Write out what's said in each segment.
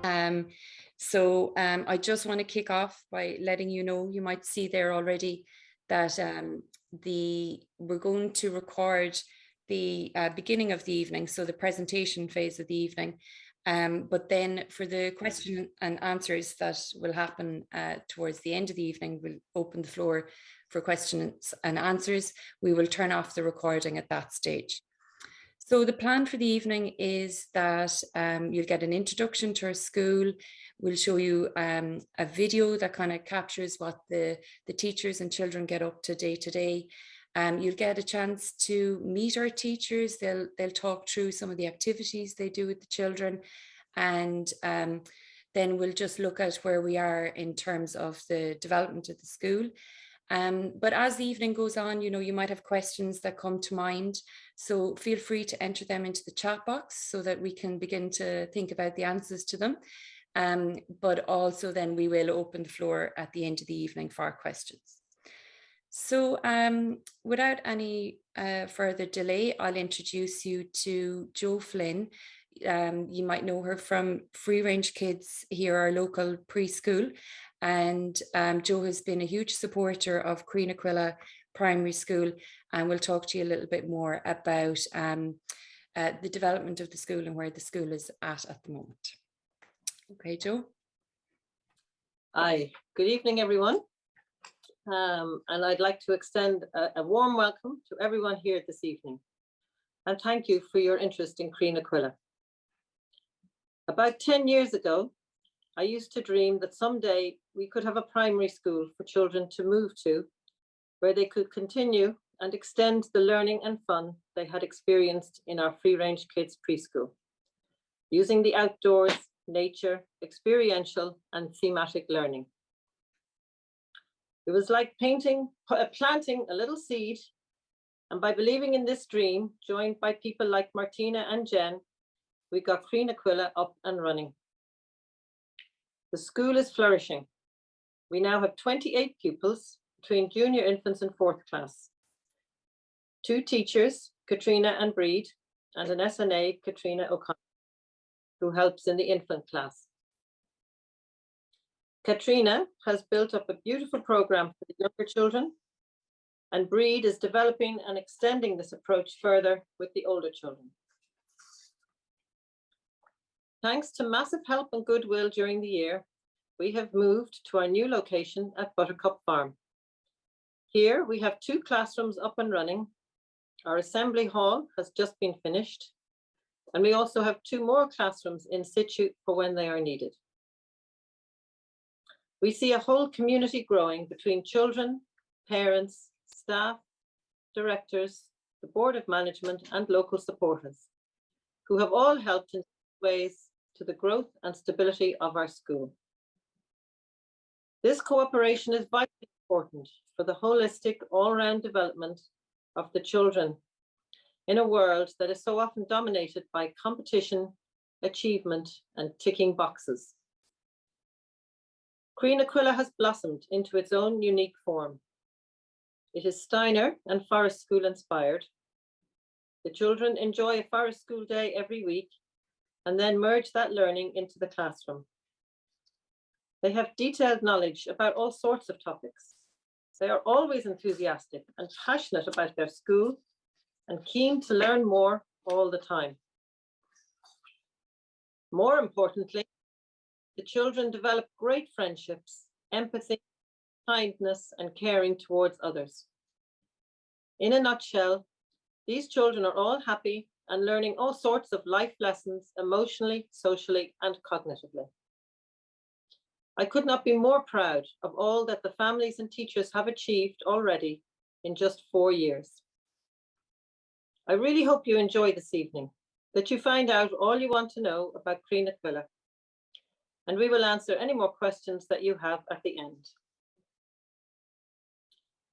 I just want to kick off by letting you know, you might see there already that we're going to record the beginning of the evening, so the presentation phase of the evening. But then for the question and answers that will happen towards the end of the evening, we'll open the floor for questions and answers. We will turn off the recording at that stage. So the plan for the evening is that you'll get an introduction to our school. We'll show you a video that kind of captures what the teachers and children get up to day. You'll get a chance to meet our teachers. They'll talk through some of the activities they do with the children. And then we'll just look at where we are in terms of the development of the school. But as the evening goes on, you might have questions that come to mind. So feel free to enter them into the chat box so that we can begin to think about the answers to them. But also then we will open the floor at the end of the evening for our questions. So without any further delay, I'll introduce you to Jo Flynn. You might know her from Free Range Kids here, our local preschool. And Jo has been a huge supporter of Croí Primary School, and we'll talk to you a little bit more about the development of the school and where the school is at the moment. Okay, Jo. Hi, good evening, everyone. And I'd like to extend a warm welcome to everyone here this evening. And thank you for your interest in Croí. About 10 years ago, I used to dream that someday we could have a primary school for children to move to, where they could continue and extend the learning and fun they had experienced in our Free Range Kids preschool, using the outdoors, nature, experiential and thematic learning. It was like planting a little seed, and by believing in this dream, joined by people like Martina and Jen, we got Croí up and running. The school is flourishing. We now have 28 pupils between junior infants and 4th class. 2 teachers, Katrina and Breed, and an SNA, Katrina O'Connor, who helps in the infant class. Katrina has built up a beautiful program for the younger children, and Breed is developing and extending this approach further with the older children. Thanks to massive help and goodwill during the year, we have moved to our new location at Buttercup Farm. Here we have 2 classrooms up and running. Our assembly hall has just been finished, and we also have 2 more classrooms in situ for when they are needed. We see a whole community growing between children, parents, staff, directors, the board of management and local supporters, who have all helped in ways to the growth and stability of our school. This cooperation is vitally important for the holistic, all-round development of the children in a world that is so often dominated by competition, achievement, and ticking boxes. Croí has blossomed into its own unique form. It is Steiner and Forest School inspired. The children enjoy a Forest School day every week and then merge that learning into the classroom. They have detailed knowledge about all sorts of topics. They are always enthusiastic and passionate about their school and keen to learn more all the time. More importantly, the children develop great friendships, empathy, kindness, and caring towards others. In a nutshell, these children are all happy and learning all sorts of life lessons emotionally, socially, and cognitively. I could not be more proud of all that the families and teachers have achieved already in just 4 years. I really hope you enjoy this evening, that you find out all you want to know about Croí, and we will answer any more questions that you have at the end.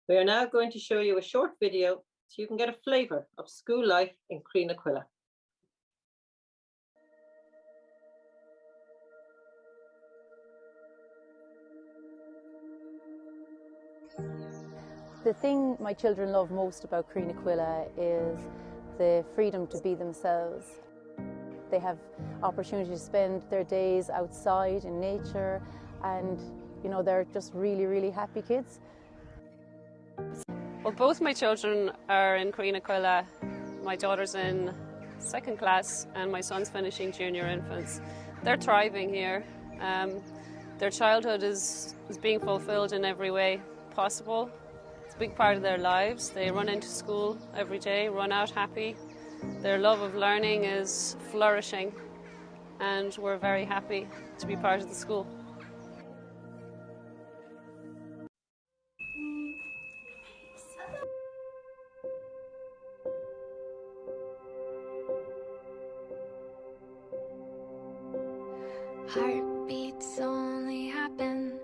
We are now going to show you a short video so you can get a flavour of school life in Croí. The thing my children love most about Croí is the freedom to be themselves. They have opportunity to spend their days outside in nature, and you know, they're just really, really happy kids. Well, both my children are in Croí Coille. My daughter's in 2nd class and my son's finishing junior infants. They're thriving here. Their childhood is being fulfilled in every way possible. It's a big part of their lives. They run into school every day, run out happy. Their love of learning is flourishing, and we're very happy to be part of the school. Heartbeats only happen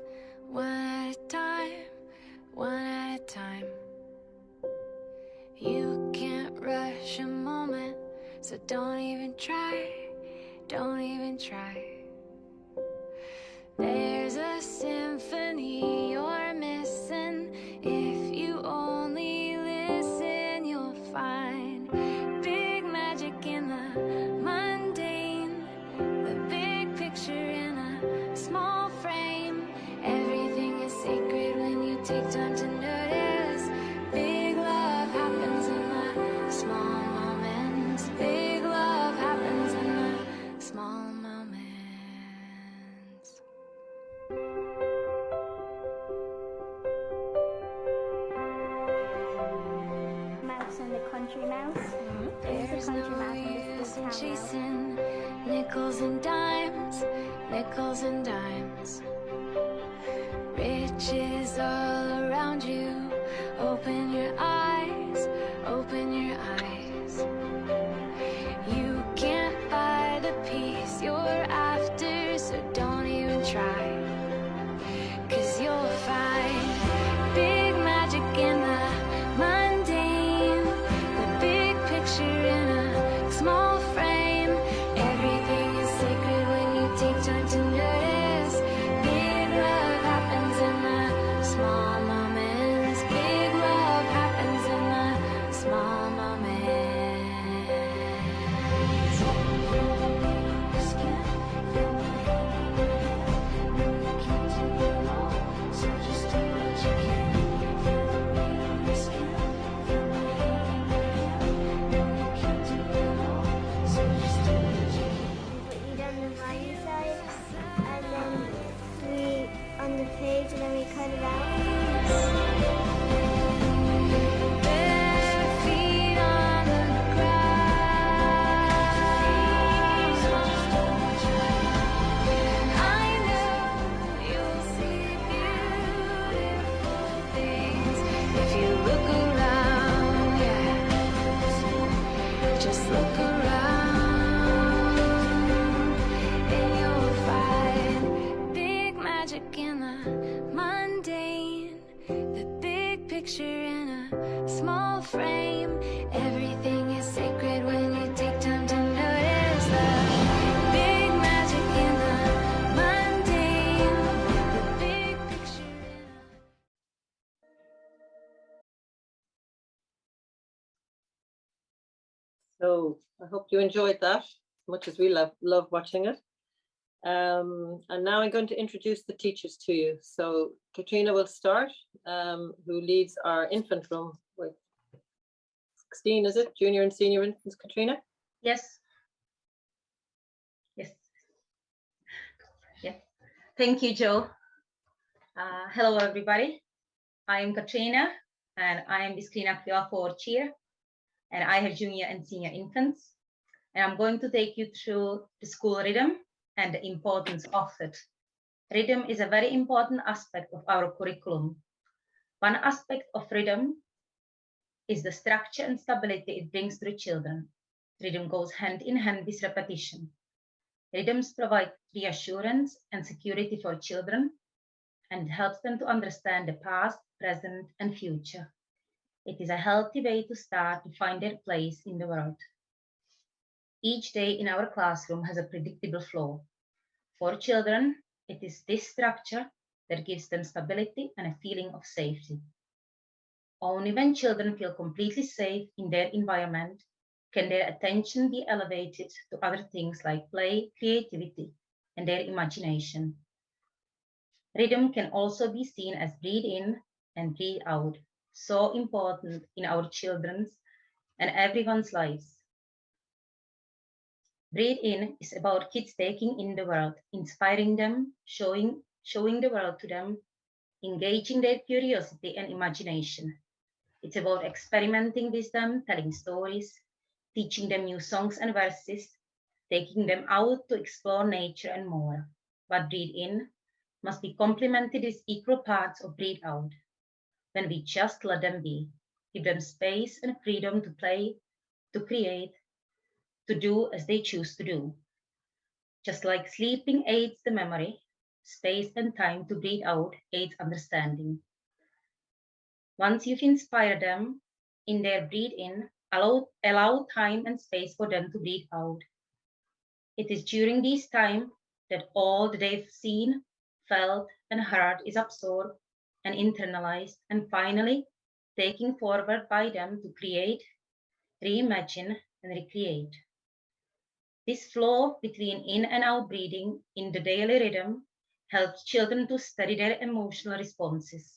one at a time, one at a time. You can't rush a moment, so don't even try, don't even try. There's a symphony you're missing. If you only listen, you'll find big magic in the mundane, the big picture in a small frame. Everything is sacred when you take time to notice. Big love happens in the small moments. Big love happens in the small moments. Mouse and the Country Mouse. There's the Country no Mouse and use the in Town Mouse. chasing nickels and dimes, nickels and dimes. Riches all around you. Open your eyes, open your eyes. You can't buy the peace you're after, so don't even try. 'Cause you'll find big magic in the mundane, the big picture in a small frame. Everything is sacred when you take time to notice. Big love happens in the small moments. Big love happens in the small moments. So just do what you can. Feel the rain on your skin. Feel my hand in your hand. You can't do it all. So just do what you can. We put it on the body side, and then we on the page, and then we cut it out. Bare feet on the grass. I know you'll see beautiful things if you look around. Yeah, just look around, and you'll find big magic in the mundane, the big picture in a small frame. Everything is sacred when you take time to notice the big magic in the mundane, the big picture in a... So I hope you enjoyed that as much as we love watching it. And now I'm going to introduce the teachers to you. So Katrina will start, who leads our infant room with 16, is it? Junior and senior infants, Katrina? Yes. Yes. Yeah. Thank you, Joe. Hello, everybody. I am Katrina, and I am the Screen Activa 4 chair, and I have junior and senior infants. And I'm going to take you through the school rhythm and the importance of it. Rhythm is a very important aspect of our curriculum. One aspect of rhythm is the structure and stability it brings to the children. Rhythm goes hand in hand with repetition. Rhythms provide reassurance and security for children and helps them to understand the past, present, and future. It is a healthy way to start to find their place in the world. Each day in our classroom has a predictable flow. For children, it is this structure that gives them stability and a feeling of safety. Only when children feel completely safe in their environment can their attention be elevated to other things like play, creativity, and their imagination. Rhythm can also be seen as breathe in and breathe out, so important in our children's and everyone's lives. Breathe in is about kids taking in the world, inspiring them, showing the world to them, engaging their curiosity and imagination. It's about experimenting with them, telling stories, teaching them new songs and verses, taking them out to explore nature and more. But breathe in must be complemented with equal parts of breathe out. When we just let them be, give them space and freedom to play, to create, to do as they choose to do. Just like sleeping aids the memory, space and time to breathe out aids understanding. Once you've inspired them in their breathe in, allow time and space for them to breathe out. It is during this time that all that they've seen, felt, and heard is absorbed and internalized, and finally taken forward by them to create, reimagine, and recreate. This flow between in and out breathing in the daily rhythm helps children to study their emotional responses.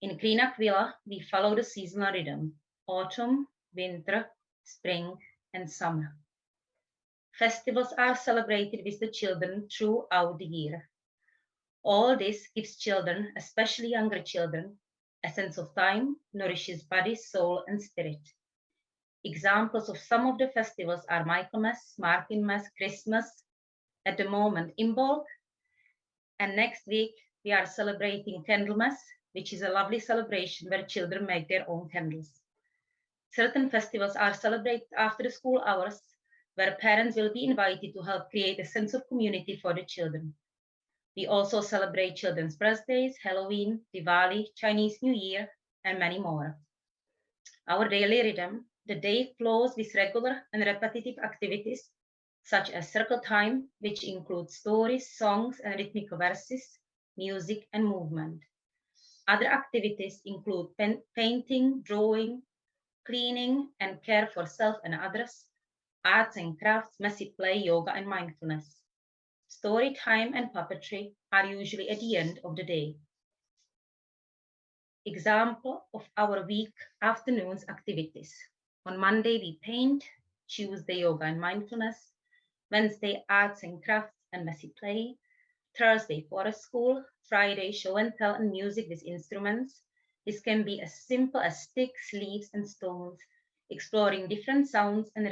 In Croí we follow the seasonal rhythm: autumn, winter, spring, and summer. Festivals are celebrated with the children throughout the year. All this gives children, especially younger children, a sense of time, nourishes body, soul, and spirit. Examples of some of the festivals are Michaelmas, Martinmas, Christmas, at the moment Imbolc, and next week we are celebrating Candlemas, which is a lovely celebration where children make their own candles. Certain festivals are celebrated after the school hours, where parents will be invited to help create a sense of community for the children. We also celebrate children's birthdays, Halloween, Diwali, Chinese New Year, and many more. Our daily rhythm, the day flows with regular and repetitive activities, such as circle time, which includes stories, songs, and rhythmic verses, music, and movement. Other activities include painting, drawing, cleaning, and care for self and others, arts and crafts, messy play, yoga, and mindfulness. Story time and puppetry are usually at the end of the day. Example of our week afternoons activities. On Monday, we paint, Tuesday, yoga and mindfulness, Wednesday, arts and crafts and messy play, Thursday, forest school, Friday, show and tell and music with instruments. This can be as simple as sticks, leaves, and stones, exploring different sounds and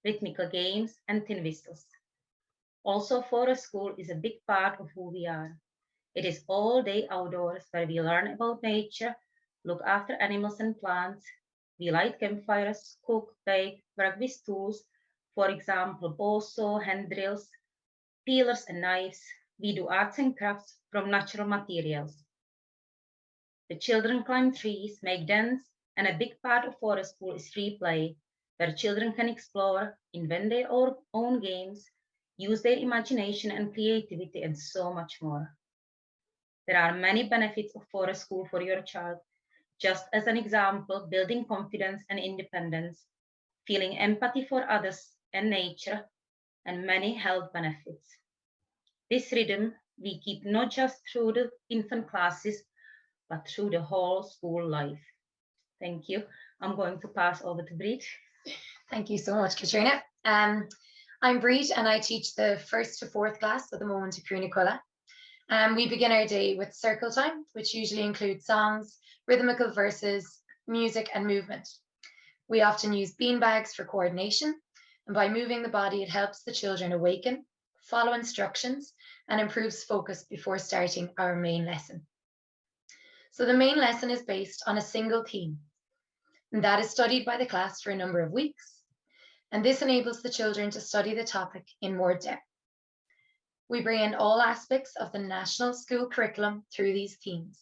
rhythmical games, and tin whistles. Also, forest school is a big part of who we are. It is all day outdoors where we learn about nature, look after animals and plants. We light campfires, cook, bake, work with tools, for example, bow saw, hand drills, peelers and knives. We do arts and crafts from natural materials. The children climb trees, make dance, and a big part of forest school is free play, where children can explore, invent their own games, use their imagination and creativity, and so much more. There are many benefits of forest school for your child. Just as an example, building confidence and independence, feeling empathy for others and nature, and many health benefits. This rhythm we keep not just through the infant classes, but through the whole school life. Thank you. I'm going to pass over to Brit. Thank you so much, Katrina. I'm Brit and I teach the 1st to 4th class at the moment at Croí. We begin our day with circle time, which usually includes songs, rhythmical verses, music, and movement. We often use beanbags for coordination, and by moving the body, it helps the children awaken, follow instructions, and improves focus before starting our main lesson. So the main lesson is based on a single theme, and that is studied by the class for a number of weeks. And this enables the children to study the topic in more depth. We bring in all aspects of the national school curriculum through these themes,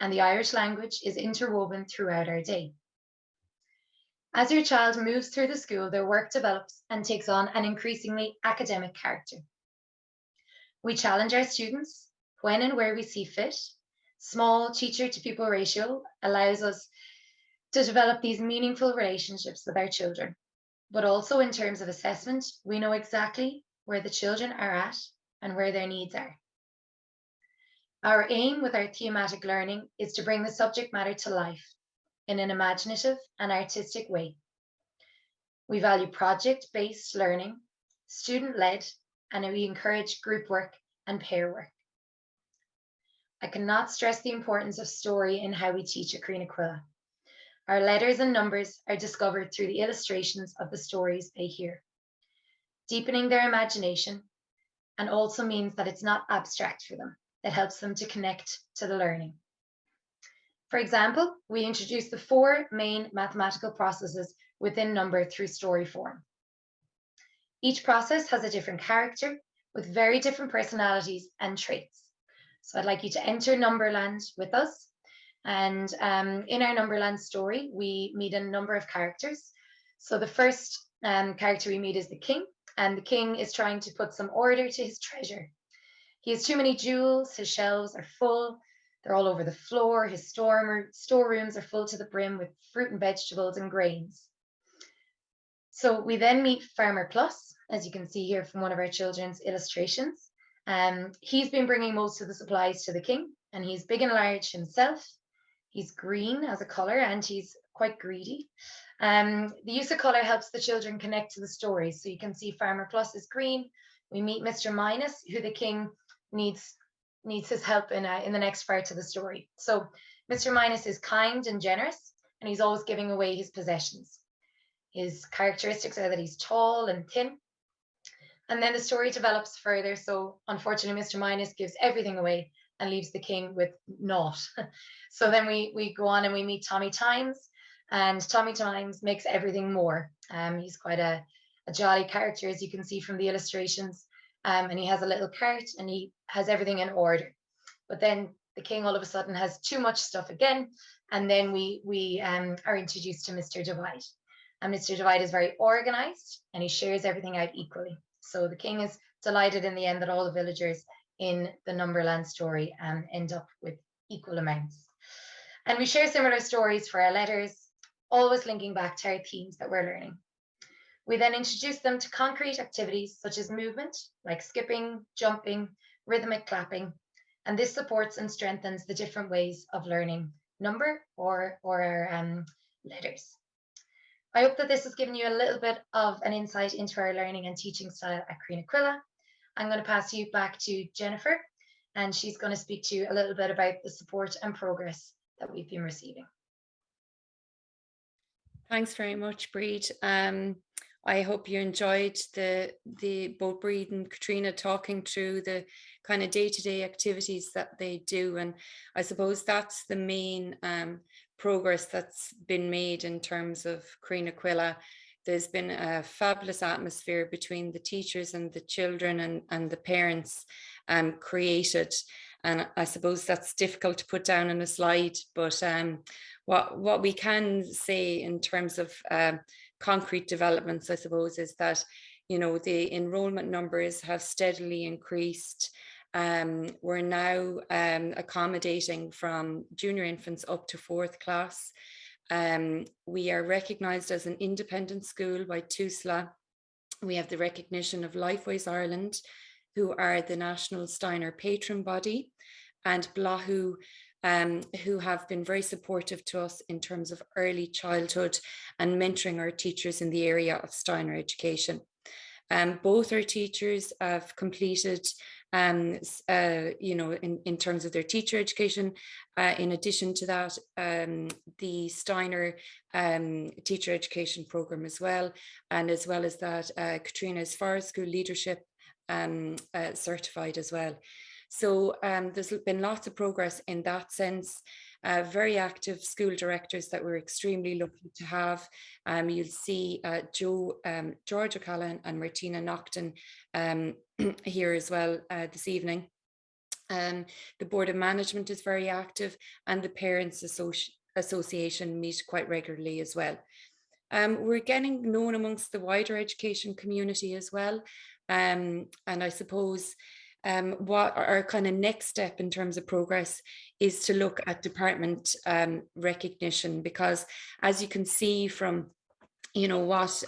and the Irish language is interwoven throughout our day. As your child moves through the school, their work develops and takes on an increasingly academic character. We challenge our students when and where we see fit. Small teacher to pupil ratio allows us to develop these meaningful relationships with our children. But also in terms of assessment, we know exactly where the children are at and where their needs are. Our aim with our thematic learning is to bring the subject matter to life in an imaginative and artistic way. We value project-based learning, student-led, and we encourage group work and pair work. I cannot stress the importance of story in how we teach at Croí na Coille. Our letters and numbers are discovered through the illustrations of the stories they hear. Deepening their imagination and also means that it's not abstract for them. It helps them to connect to the learning. For example, we introduce the 4 main mathematical processes within number through story form. Each process has a different character with very different personalities and traits. So I'd like you to enter Numberland with us. And in our Numberland story, we meet a number of characters. So the first character we meet is the king, and the king is trying to put some order to his treasure. He has too many jewels, his shelves are full, they're all over the floor, his storerooms are full to the brim with fruit and vegetables and grains. So we then meet Farmer Plus, as you can see here from one of our children's illustrations. He's been bringing most of the supplies to the king, and he's big and large himself. He's green as a color and he's quite greedy. The use of color helps the children connect to the story. So you can see Farmer Plus is green. We meet Mr. Minus, who the king needs his help in the next part of the story. So Mr. Minus is kind and generous, and he's always giving away his possessions. His characteristics are that he's tall and thin. And then the story develops further. So unfortunately, Mr. Minus gives everything away and leaves the king with naught. So then we go on and we meet Tommy Times, and Tommy Times makes everything more. He's quite a jolly character, as you can see from the illustrations. And he has a little cart and he has everything in order. But then the king all of a sudden has too much stuff again. And then we are introduced to Mr. Divide. And Mr. Divide is very organized and he shares everything out equally. So the king is delighted in the end that all the villagers in the Numberland story end up with equal amounts. And we share similar stories for our letters, always linking back to our themes that we're learning. We then introduce them to concrete activities such as movement, like skipping, jumping, rhythmic clapping, and this supports and strengthens the different ways of learning number or our letters. I hope that this has given you a little bit of an insight into our learning and teaching style at Croí na Coille. I'm going to pass you back to Jennifer, and she's going to speak to you a little bit about the support and progress that we've been receiving. Thanks very much, Breed. I hope you enjoyed the both Breed and Katrina talking through the kind of day-to-day activities that they do, and I suppose that's the main progress that's been made in terms of Croí na Coille. There's been a fabulous atmosphere between the teachers and the children and the parents created, and I suppose that's difficult to put down on a slide, but what we can say in terms of concrete developments, I suppose, is that, you know, the enrollment numbers have steadily increased. We're now accommodating from junior infants up to 4th class. We are recognised as an independent school by TUSLA. We have the recognition of Lifeways Ireland, who are the national Steiner patron body, and Blahu, who have been very supportive to us in terms of early childhood and mentoring our teachers in the area of Steiner education. Both our teachers have completed, you know, in terms of their teacher education. In addition to that, the Steiner teacher education program as well. And as well as that, Katrina is Forest School Leadership certified as well. So there's been lots of progress in that sense. Very active school directors that we're extremely lucky to have. You'll see George O'Callaghan and Martina Nocton here as well this evening. The Board of Management is very active, and the Parents Association meet quite regularly as well. We're getting known amongst the wider education community as well. And I suppose what our kind of next step in terms of progress is to look at department recognition, because as you can see from what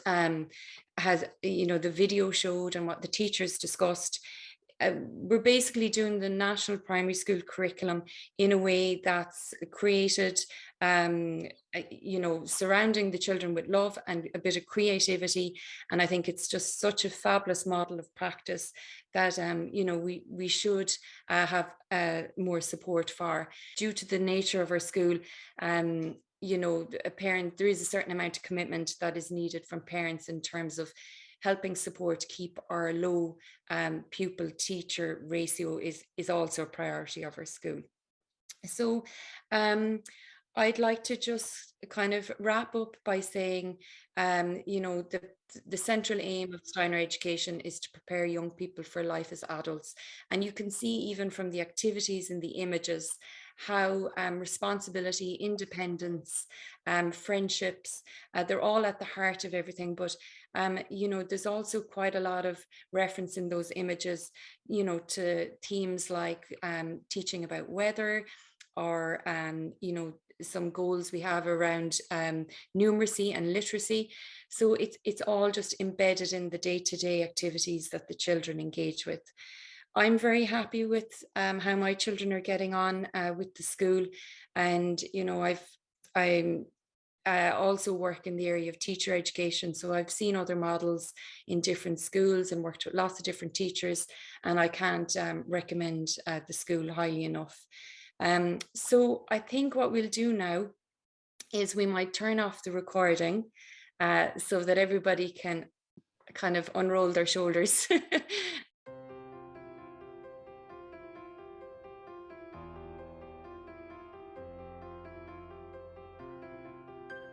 has the video showed and what the teachers discussed, we're basically doing the national primary school curriculum in a way that's created, surrounding the children with love and a bit of creativity. And I think it's just such a fabulous model of practice that, we should have more support for. Due to the nature of our school, there is a certain amount of commitment that is needed from parents in terms of helping support keep our low pupil teacher ratio is also a priority of our school. So I'd like to just kind of wrap up by saying, the central aim of Steiner education is to prepare young people for life as adults. And you can see even from the activities and the images how responsibility, independence, friendships, they're all at the heart of everything. But, there's also quite a lot of reference in those images, to themes like teaching about weather, or, some goals we have around numeracy and literacy. So it's all just embedded in the day-to-day activities that the children engage with. I'm very happy with how my children are getting on with the school, and I'm also work in the area of teacher education, so I've seen other models in different schools and worked with lots of different teachers, and I can't recommend the school highly enough. So I think what we'll do now is we might turn off the recording so that everybody can kind of unroll their shoulders